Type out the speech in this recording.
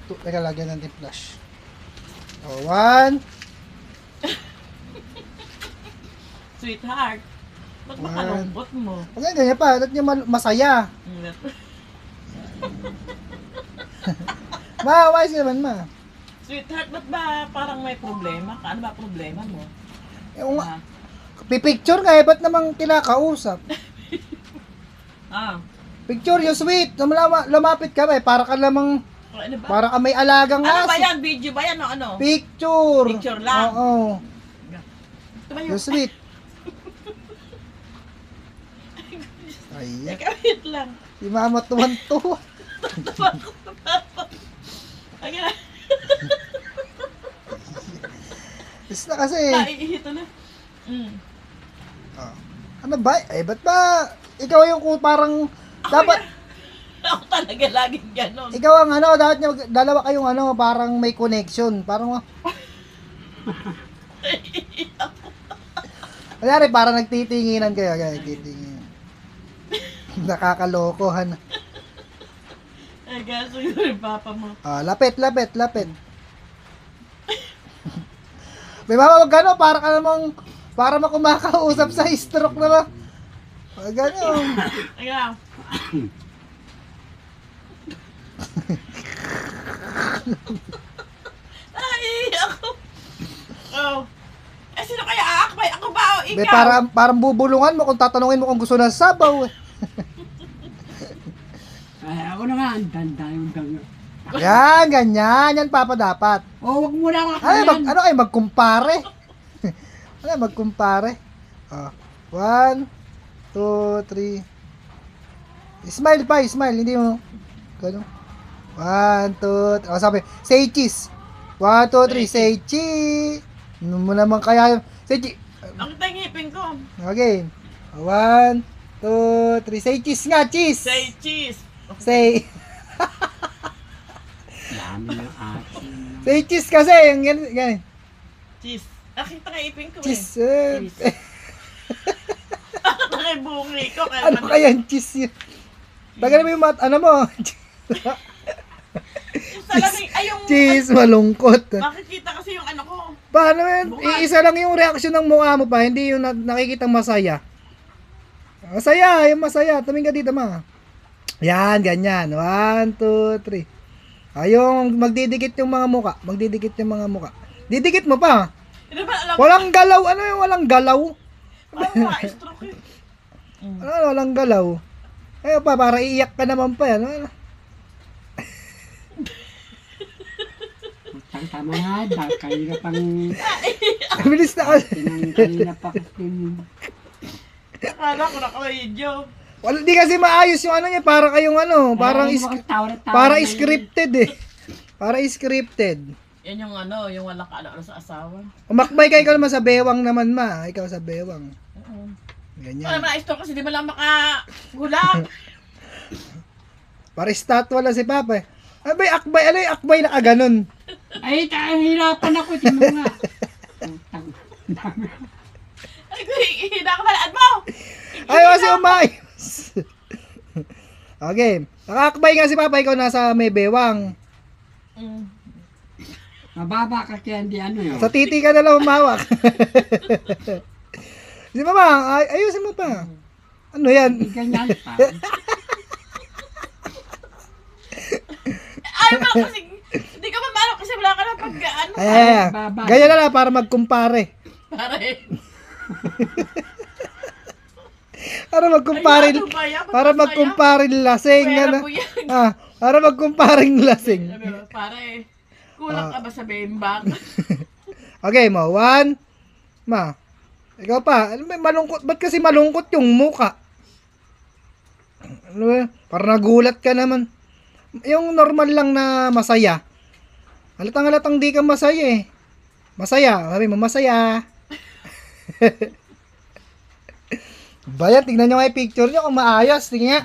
Teka, lagyan natin flash. Oh, 1. Sweetheart, ba't makalungkot mo? Okay, ganyan pa. Dapat niya masaya. Ma, wise naman, ma. Sweetheart, ba't ba parang may problema ka? Ano ba problema mo? Yung, pipicture nga eh, ba't namang kinakausap? Picture yung sweet. Lumapit ka ba eh, para ka namang, Ano ba? para ka may alagang Ano ba aso. yan? Video ba yan o ano? Picture. Picture lang. Oo. Tumayo. Yung sweet. Ayan. Teka, wait lang. Si mama tuwan-tuwa. Ay, na. Is na kasi. Naiihito na. Oh. Ano ba? Eh, ba't ba? Ikaw yung parang, dapat, Ako talaga laging ganon. ikaw ang ano, dapat nyo, dalawa kayong ano, parang may connection. Parang, kunyari, parang nagtitinginan kayo. Nagtitinginan. Nakakalokohan. Ay, gaso yung papa mo. Ah, lapit. May mama, wag gano, para ka namang, para makumakausap sa stroke na ba? Wag gano. Teka. Ay, ako. Oh. Eh, sino kaya aakbay? Ako ba o ikaw? May parang bubulungan mo kung tatanungin mo kung gusto ng sabaw. Ay, ako naman, yung dami. Yan, ganyan. Yan, papa, dapat. Oh, wag mo lang ako Ay, yan. ano kayo, magkumpare? Ano, magkumpare? Oh, 1, 2, 3. Smile pa, smile. Hindi mo. Gano. 1, 2, 3. Oh, sabi, say cheese. 1, 2, 3, say cheese. Ano mo naman kaya, say cheese. Ang tangipin ko. Okay. 1, 2, 3, say cheese nga, cheese. Say cheese. Say, Dami ng asin. say cheese kasi, yung ganyan. Cheese. Nakita ka ipin ko Cheese. Cheese. Nakita ka bungi ko. Kaya Ano kaya yung cheese yun? Tagal mo yung ano mo. Cheese, malungkot. Makikita kasi yung ano ko. Paano yun? Iisa lang yung reaksyon ng mukha mo pa, hindi yung nakikitang masaya. Masaya, yung masaya. Tumingin ka dito, ma. Yan, ganyan. 1, 2, 3. Yung magdidikit yung mga mukha. Magdidikit yung mga mukha. Didikit mo pa. Hindi ba alam Walang galaw. Ano yung walang galaw? Parang stroke yun. Ano, walang galaw. Ayun pa, para iiyak ka naman pa yan. Ano? Tama na, dahil kanina pang... Bilis na kasi. Kanina pa kasi... Akala ko naka-video. Wala, di kasi maayos yung ano niya. Para kayong ano. Parang, para scripted eh. Para scripted. Yan yung ano, yung walang kaano sa asawa. Umakbay ka, ikaw naman sa bewang naman, ma. Ikaw sa bewang. Ano Ganyan. naman stroke kasi di ba lang makagulak? Para statwa lang si Papa eh. Abay, akbay, ano yung akbay na kaganon? Ay, hirapan ako. Tingnan mo nga. Ay, hinakabalaan mo! Ay, kasi umayos. Okay. Nakakbay nga si Papa, ikaw nasa may bewang. Mababa kasi hindi ano yun. Sa titi ka na lang umawak. Di ba ba? Ayusin mo pa. Ano yan? Ganyan pa. Ay, mo kasi, hindi ka mamalo kasi wala ka na pag-ano. Ay, ganyan na lang para magkumpare. Pare. Para magkumpare. Ay, ano ba yan? Para magkumpare lasing. Pera Ano? po yan. Para magkumpare lasing. Sabi mo, pare, kulang ka ba sa bembang? Okay mo, 1. Ma. Ikaw pa. Ano ba, malungkot? Ba't kasi malungkot yung muka? Ano ba? Para nagulat ka naman. Yung normal lang na masaya. Halatang di ka masaya eh. Masaya. Sabi mo, masaya. Bayan, tignan nyo nga yung picture nyo kung maayos. Tingnan nga.